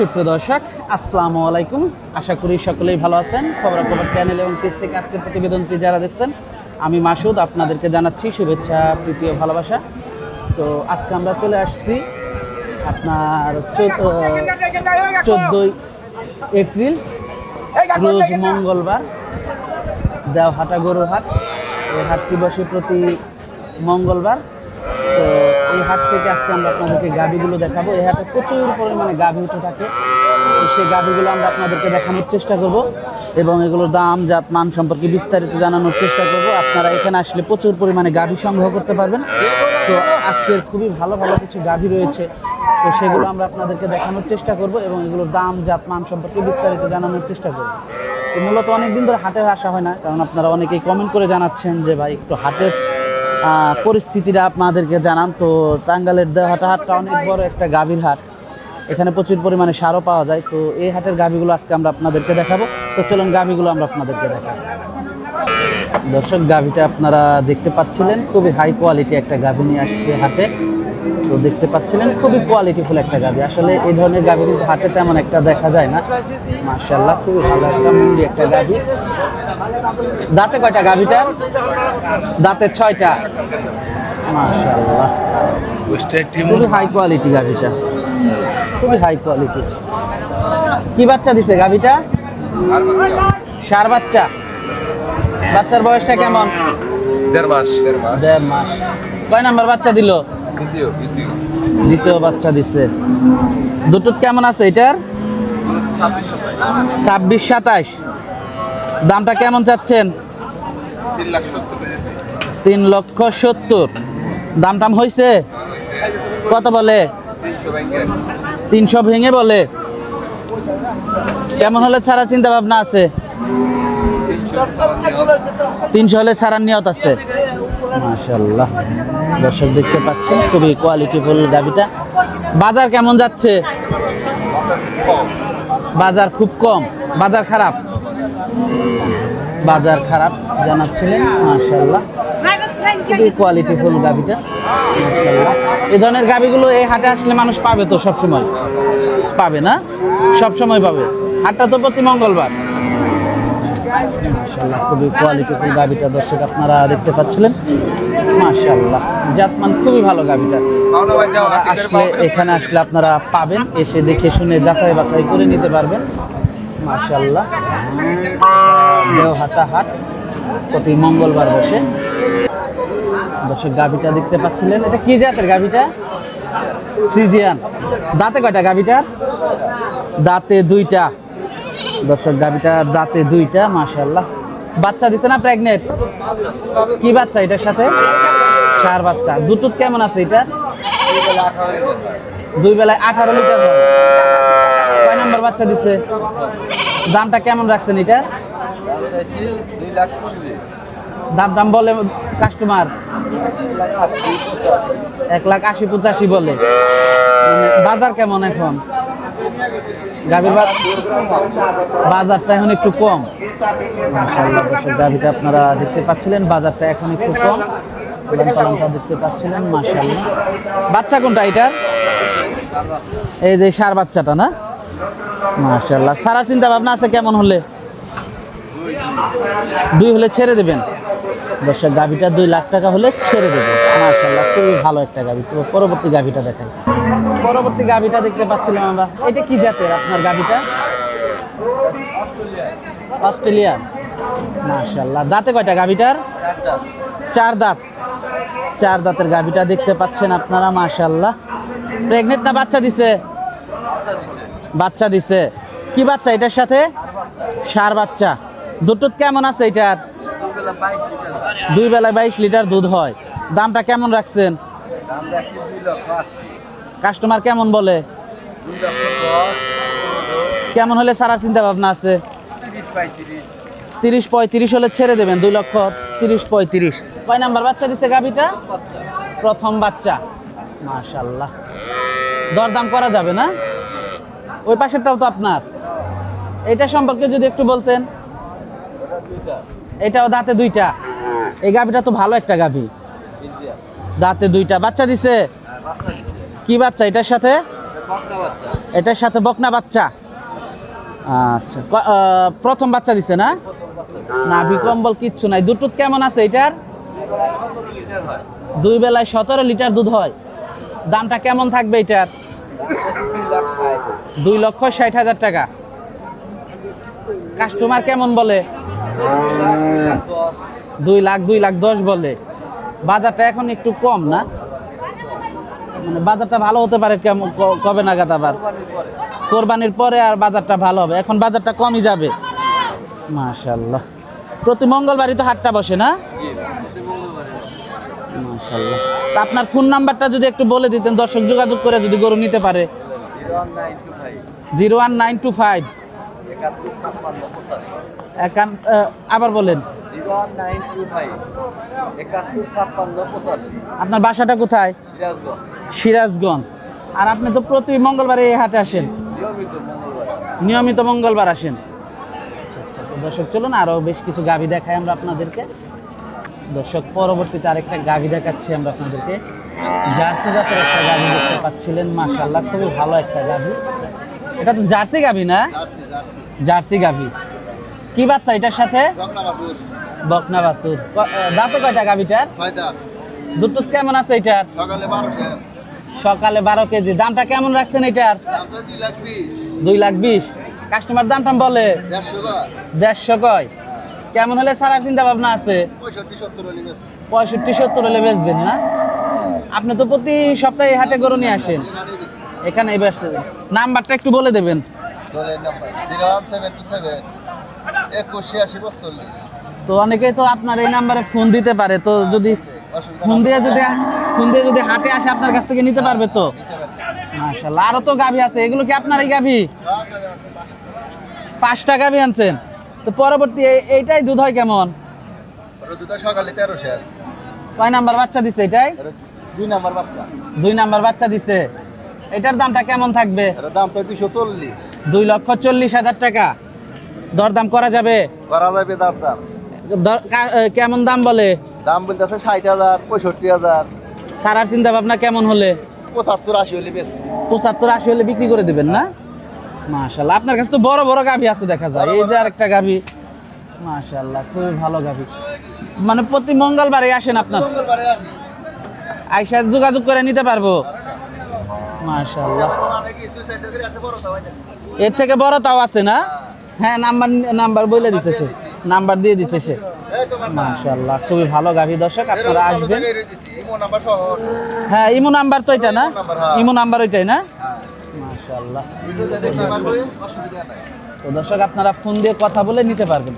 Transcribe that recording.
সুপ্রিয় দর্শক, আসসালামু আলাইকুম। আশা করি সকলেই ভালো আছেন। খবরাখবর চ্যানেল এবং পেজ থেকে আজকের প্রতিবেদনটি যারা দেখছেন, আমি মাসুদ, আপনাদেরকে জানাচ্ছি শুভেচ্ছা, প্রীতি ও ভালোবাসা। তো আজকে আমরা চলে আসছি আপনার 14ই এপ্রিল, রোজ মঙ্গলবার, দেওহাটা গরুর হাট। এই হাটটি বসে প্রতি মঙ্গলবার। তো এই হাট থেকে আজকে আমরা আপনাদেরকে গাভীগুলো দেখাবো। এই হাটে প্রচুর পরিমাণে গাভী উঠে থাকে। তো সেই গাভীগুলো আমরা আপনাদেরকে দেখানোর চেষ্টা করব এবং এগুলোর দাম, জাত, মান সম্পর্কে বিস্তারিত জানানোর চেষ্টা করব। আপনারা এখানে আসলে প্রচুর পরিমাণে গাভী সংগ্রহ করতে পারবেন। তো আজকের খুবই ভালো ভালো কিছু গাভী রয়েছে, তো সেগুলো আমরা আপনাদেরকে দেখানোর চেষ্টা করব এবং এগুলোর দাম, জাত, মান সম্পর্কে বিস্তারিত জানানোর চেষ্টা করব। তো মূলত অনেকদিন ধরে হাটে আসা হয় না, কারণ আপনারা অনেকেই কমেন্ট করে জানাচ্ছেন যে ভাই একটু হাটের পরিস্থিতিটা আপনাদেরকে জানান। তো টাঙ্গাইলের দেওহাটা হাটটা অনেক বড় একটা গাভীর হাট, এখানে প্রচুর পরিমাণে সারও পাওয়া যায়। তো এই হাটের গাভীগুলো আজকে আমরা আপনাদেরকে দেখাবো। তো চলুন গাভীগুলো আমরা আপনাদেরকে দেখাবো। দর্শক, গাভীটা আপনারা দেখতে পাচ্ছিলেন, খুবই হাই কোয়ালিটি একটা গাভী নিয়ে আসছে হাটে। তো দেখতে পাচ্ছিলেন খুবই কোয়ালিটিফুল একটা গাভী। আসলে এই ধরনের গাভী কিন্তু হাটে তেমন একটা দেখা যায় না। মাশাআল্লাহ, খুবই ভালো একটা মুন্ডি একটা গাভী। দাঁতে কয়টা গাভীটার? দাঁতে 6টা। মাশাআল্লাহ, খুবই হাই কোয়ালিটি গাভীটা, খুবই হাই কোয়ালিটি। কি বাচ্চা দিছে গাভীটা? সার বাচ্চা। বাচ্চার বয়সটা কেমন? 1.5 মাস। 1.5 মাস। কয় নাম্বার বাচ্চা দিল? দ্বিতীয় বাচ্চা দিছে। দুটো কেমন আছে এটার? 26-27। দামটা কেমন চাচ্ছেন? 3,70,000। দাম টাম হয়েছে? কত বলে? 300 ভেঙে বলে। কেমন হলে ছাড়া চিন্তা ভাবনা আছে? 300 হলে ছাড়ার নিয়ত আছে। মাশাআল্লাহ, দর্শক দেখতে পাচ্ছেন খুবই কোয়ালিটিফুল গাভীটা। বাজার কেমন যাচ্ছে? বাজার খুব কম। বাজার খারাপ? বাজার খারাপ জানাচ্ছিলেন। মাশাআল্লাহ, খুবই কোয়ালিটিফুল গাভীটা। মাশাআল্লাহ, এই ধরনের গাভীগুলো এই হাটে আসলে মানুষ পাবে তো সবসময়? পাবে না, সবসময় পাবে। হাটটা তো প্রতি মঙ্গলবার। মাশাআল্লাহ, খুবই কোয়ালিটিফুল গাভীটা দর্শক আপনারা দেখতে পাচ্ছিলেন। মাশাআল্লাহ, জাতমান খুবই ভালো গাভীটা। আসলে এখানে আসলে আপনারা পাবেন, এসে দেখে শুনে যাচাই বাছাই করে নিতে পারবেন। মাশাআল্লাহ, দেওহাটা হাট প্রতি মঙ্গলবার বসে। দর্শক, গাভীটা দেখতে পাচ্ছিলেন, এটা কি জাতের গাভীটা? ফ্রিজিয়ান। দাঁতে কয়টা গাভীটার? দাঁতে 2টা। দর্শক, গাভীটার দাঁতে 2টা। মাশাআল্লাহ, বাচ্চা দিছে না প্রেগনেন্ট? কি বাচ্চা এটার সাথে? সার বাচ্চা। দুধ কেমন আছে এটা? 2 বেলায় 18 লিটার হয়। কয় নাম্বার বাচ্চা দিছে? দামটা কেমন রাখছেন এটা? দাম বলে কাস্টমার 1,80,85 বলে। বাজার কেমন এখন? গাভীর বাজারটা এখন একটু কম। মাশাআল্লাহ, গাভীটা আপনারা দেখতে পাচ্ছিলেন, বাজারটা এখন একটু কম। দেখতে পাচ্ছিলেন। মাশাআল্লাহ, বাচ্চা কোনটা এটার? এই যে সার বাচ্চাটা না? মাশাআল্লাহ, সারা চিন্তা ভাবনা আছে কেমন হলে? 2 হলে ছেড়ে দেবেন। দর্শক, গাভীটা 2 লাখ টাকা হলে ছেড়ে দেবেন। মাশাআল্লাহ, খুবই ভালো একটা গাভী। তো পরবর্তী গাভীটা দেখেন। পরবর্তী গাভীটা দেখতে পাচ্ছিলাম আমরা। এটা কি জাতের আপনার গাভীটা? অস্ট্রেলিয়ান। মাশাআল্লাহ, দাঁতে কয়টা গাভীটার? 4 দাঁত। 4 দাঁতের গাভীটা দেখতে পাচ্ছেন আপনারা। মাশাআল্লাহ, প্রেগনেন্ট না বাচ্চা দিছে? বাচ্চা দিছে। কি বাচ্চা এটার সাথে? সার বাচ্চা। দুধ কেমন আছে এটার? 2 বেলায় 22 লিটার দুধ হয়। দামটা কেমন রাখছেন? কাস্টমার কেমন বলে? কেমন হলে সারা চিন্তা ভাবনা আছে? 30-35 হলে ছেড়ে দেবেন। 2,30,35। কয় নাম্বার বাচ্চা দিছে গাভীটা? প্রথম বাচ্চা। মাশাআল্লাহ, দরদাম করা যাবে না? ওই পাশেরটাও তো আপনার। এটা সম্পর্কে যদি একটু বলতেন। এটাও দাঁতে 2টা। এই গাভীটা তো ভালো একটা গাভী। দাঁতে 2টা। বাচ্চা দিছে? কি বাচ্চা এটার সাথে? এটার সাথে বকনা বাচ্চা। আচ্ছা, প্রথম বাচ্চা দিছে না? নাভি কম্বল কিচ্ছু নাই। দুধ টুধ কেমন আছে এটার? 2 বেলায় 17 লিটার দুধ হয়। দামটা কেমন থাকবে এটার? 2,60,000 টাকা। কাস্টমার কেমন বলে? 2,10,000 বলে। বাজারটা এখন একটু কম না, মানে বাজারটা ভালো হতে পারে কেমন, কবে নাগাদ আবার? কোরবানির পরে আর বাজারটা ভালো হবে, এখন বাজারটা কমই যাবে। মাশাআল্লাহ, প্রতি মঙ্গলবারই তো হাটটা বসে না? মাশাআল্লাহ। তা আপনার ফোন নাম্বারটা যদি একটু বলে দিতেন, দর্শক যোগাযোগ করে যদি গরু নিতে পারে। 01925 আবার বলেন। 01925 আপনার বাসাটা কোথায়? সিরাজগঞ্জ। আর আপনি তো প্রতি মঙ্গলবারে এই হাটে আসেন? নিয়মিত মঙ্গলবার আসেন। আচ্ছা আচ্ছা, তো দর্শক চলুন আরও বেশ কিছু গাভী দেখাই আমরা আপনাদেরকে। দর্শক, পরবর্তীতে আরেকটা গাভী দেখাচ্ছি আমরা আপনাদেরকে। জার্সি জাতের একটা গাভী দেখতে পাচ্ছিলেন, মাশাআল্লাহ খুবই ভালো একটা গাভী। এটা তো জার্সি গাভী না? জার্সি গাভী। কি বাচ্চা এটার সাথে? বকনা বাছুর। দাঁতে কয়টা গাভীটার? দুধ টুধ কেমন আছে এটার? সকালে 12 কেজি। দামটা কেমন রাখছেন এটার? 2,20,000। কাস্টমার দামটা বলে 150 কয়। কেমন হলে ছাড়ার চিন্তা ভাবনা আছে? 65-70 হলে বেচবেন না? আপনি তো প্রতি সপ্তাহে হাটে গরু নিয়ে আসেন, এখানে এই ব্যস্ত। নাম্বারটা একটু বলে দেবেন। 01727 তো অনেকেই তো আপনার এই নাম্বারে ফোন দিতে পারে, তো যদি ফোন দিয়ে যদি হাটে আসে আপনার কাছ থেকে নিতে পারবে তো? মাশাআল্লাহ। আরো তো গাভী আছে, এগুলো কি আপনার এই গাভী? 5টা গাভী আনছেন, তো পরবর্তী এইটাই দুধ হয় কেমন? সকালে 1300। কয় নাম্বার বাচ্চা দিছে এটাই? 2 নাম্বার বাচ্চা। 2 নাম্বার বাচ্চা দিছে। এটার দামটা কেমন থাকবে? এর দাম তো 240। 2,40,000 টাকা। দরদাম করা যাবে? করা যাবে দাম। কেমন দাম বলে? দাম বলতেছে 60,000 65,000। সারার চিন্তা ভাবনা কেমন হলে? 75-80 হলে বেশ। 75-80 হলে বিক্রি করে দিবেন না? মাশাআল্লাহ, আপনার কাছে তো বড় বড় গাভী আছে দেখা যায়। এই যে আরেকটা গাভী, মাশাআল্লাহ খুবই ভালো গাভী। মানে প্রতি মঙ্গলবারে আসেন আপনার? মঙ্গলবারে আসি। আইসা যোগাযোগ করে নিতে পারবো। মাশাআল্লাহ, এর থেকে বড় তাও আছে না? হ্যাঁ, নাম্বার বলে দিছে সে, নাম্বার দিয়ে দিছে সে। মাশাআল্লাহ, খুবই ভালো গাভী। দর্শক আপনারা আসবেন। হ্যাঁ, ইমো নাম্বার তো এটা না? ইমো নাম্বার ওইটাই না? মাশাআল্লাহ। তো দর্শক আপনারা ফোন দিয়ে কথা বলে নিতে পারবেন।